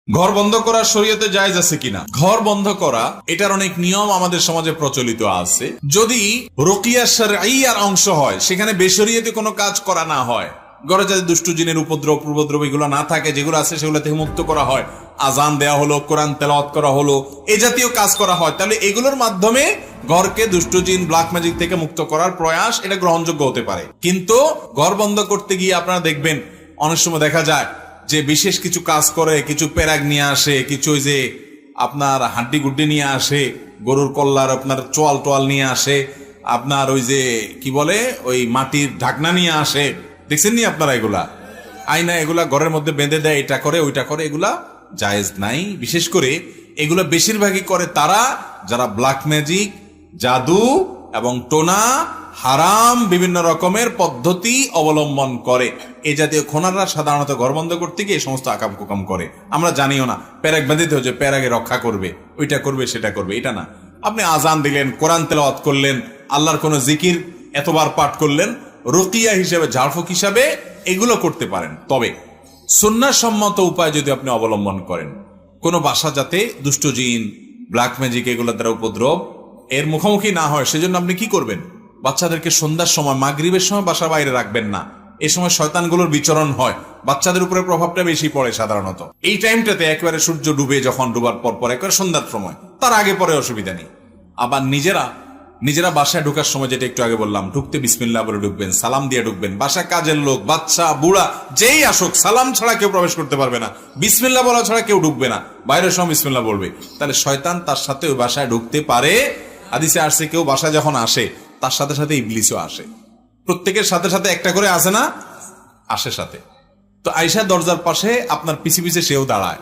ঘর বন্ধ করা শরীয়তে জায়েজ আছে কিনা? ঘর বন্ধ করা এটার অনেক নিয়ম আমাদের সমাজে প্রচলিত আছে। যদি রুকিয়া শারঈয়ার অংশ হয়, সেখানে বেশরিয়তে কোনো কাজ করা না হয়, ঘরে যাতে দুষ্টু জিনের উপদ্রব এগুলো না থাকে, যেগুলো আছে সেগুলো থেকে মুক্ত করা হয়, আজান দেওয়া হলো, কোরআন তেলাওয়াত করা হলো, এই জাতীয় কাজ করা হয়, তাহলে এগুলোর মাধ্যমে ঘরকে দুষ্টু জিন ব্ল্যাক ম্যাজিক থেকে মুক্ত করার প্রয়াস এটা গ্রহণযোগ্য হতে পারে। কিন্তু ঘর বন্ধ করতে গিয়ে আপনারা দেখবেন অনেক সময় দেখা যায় যে বিশেষ কিছু কাজ করে, কিছু পেরাগ নিয়ে আসে, কিছু ওই যে আপনার হাড্ডি গুড্ডি নিয়ে আসে, গরুর কল্লার আপনার চোয়াল নিয়ে আসে, আপনার ওই যে কি বলে ওই মাটির ঢাকনা নিয়ে আসে, দেখছেন নি আপনারা? এগুলা আয়না এগুলা ঘরের মধ্যে বেঁধে দেয়, এটা করে ওইটা করে, এগুলা জায়েজ নাই। বিশেষ করে এগুলা বেশিরভাগই করে তারা যারা ব্ল্যাক ম্যাজিক, জাদু এবং টোনা, হারাম বিভিন্ন রকমের পদ্ধতি অবলম্বন করে। এই জাতীয় খোনাররা সাধারণত ঘর বন্ধ করতে গিয়ে এই সমস্ত আকাম কুকাম করে। আমরা জানিও না প্যারাগ বেঁধেতে হচ্ছে, প্যারাগে রক্ষা করবে, ওইটা করবে সেটা করবে, এটা না। আপনি আজান দিলেন, কোরআন তেলাওয়াত করলেন, আল্লাহর কোন জিকির এতবার পাঠ করলেন, রুকিয়া হিসেবে, ঝাড়ফুঁক হিসাবে এগুলো করতে পারেন। তবে সুন্নাহসম্মত উপায় যদি আপনি অবলম্বন করেন, কোনো বাসা যাতে দুষ্ট জিন, ব্ল্যাক ম্যাজিক এগুলোর দ্বারা উপদ্রব এর মুখোমুখি না হয়, সেজন্য আপনি কি করবেন? বাচ্চাদেরকে সন্ধ্যার সময়, মাগরিবের সময় বাসার বাইরে রাখবেন না। এই সময় শয়তানগুলোর বিচরণ হয়, বাচ্চাদের উপরে প্রভাবটা বেশি পড়ে সাধারণত। এই টাইমটাতে একেবারে সূর্য ডুবে, যখন ডুবার পর একেবারে সন্ধ্যার সময়, তার আগে পরে অসুবিধা নেই। আবার নিজেরা বাসায় ঢোকার সময়, যেটা একটু আগে বললাম, ঢুকতে বিসমিল্লাহ বলে ঢুকবেন, সালাম দিয়ে ঢুকবেন। বাসায় কাজের লোক, বাচ্চা, বুড়া যেই আসুক, সালাম ছাড়া কেউ প্রবেশ করতে পারবে না, বিসমিল্লাহ বলা ছাড়া কেউ ঢুকবে না। বাইরের সময় বিসমিল্লাহ বলবে, তাহলে শয়তান তার সাথে ওই বাসায় ঢুকতে পারে। হাদিসে আসছে কেউ বাসায় যখন আসে তার সাথে সাথে ইবলিসও আসে। প্রত্যেকের সাথে সাথে একটা করে আসে না, আসে সাথে। তো আয়েশা দরজার পাশে আপনার পিছে পিছে সেও দাঁড়ায়।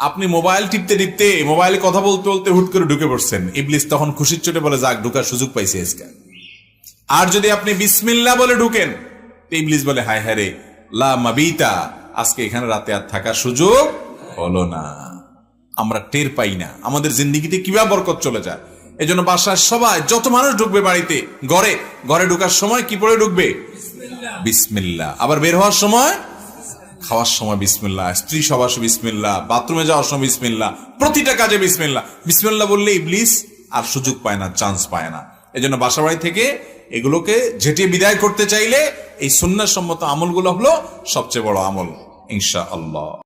আপনি মোবাইল টিপতে মোবাইলে কথা বলতে বলতে হুট করে ঢুকে পড়ছেন, ইবলিস তখন খুশির চোটে বলে, যাক ঢুকার সুযোগ পাইছে আজকে। আর যদি আপনি বিসমিল্লাহ বলে ঢুকেন, ইবলিস বলে, হায় হায় রে, লা মাবিতা, আজকে এখানে রাতে আর থাকার সুযোগ হলো না। আমরা টের পাই না আমাদের জিন্দেগিতে কিভাবে বরকত চলে যায়। এই জন্য বাসার সবাই, যত মানুষ ঢুকবে বাড়িতে, ঘরে ঢুকার সময় কি পড়ে ঢুকবে? বিসমিল্লাহ। আবার বের হওয়ার সময়, খাওয়ার সময় বিসমিল্লাহ, স্ত্রী সবাসে বিসমিল্লাহ, বাথরুমে যাওয়ার সময় বিসমিল্লাহ, প্রতিটা কাজে বিসমিল্লাহ। বিসমিল্লাহ বললে ইবলিস আর সুযোগ পায় না, চান্স পায় না। এই জন্য বাসা বাড়ি থেকে এগুলোকে ঝেঁটিয়ে বিদায় করতে চাইলে এই সুন্নাহসম্মত আমলগুলো হলো সবচেয়ে বড় আমল, ইনশাআল্লাহ।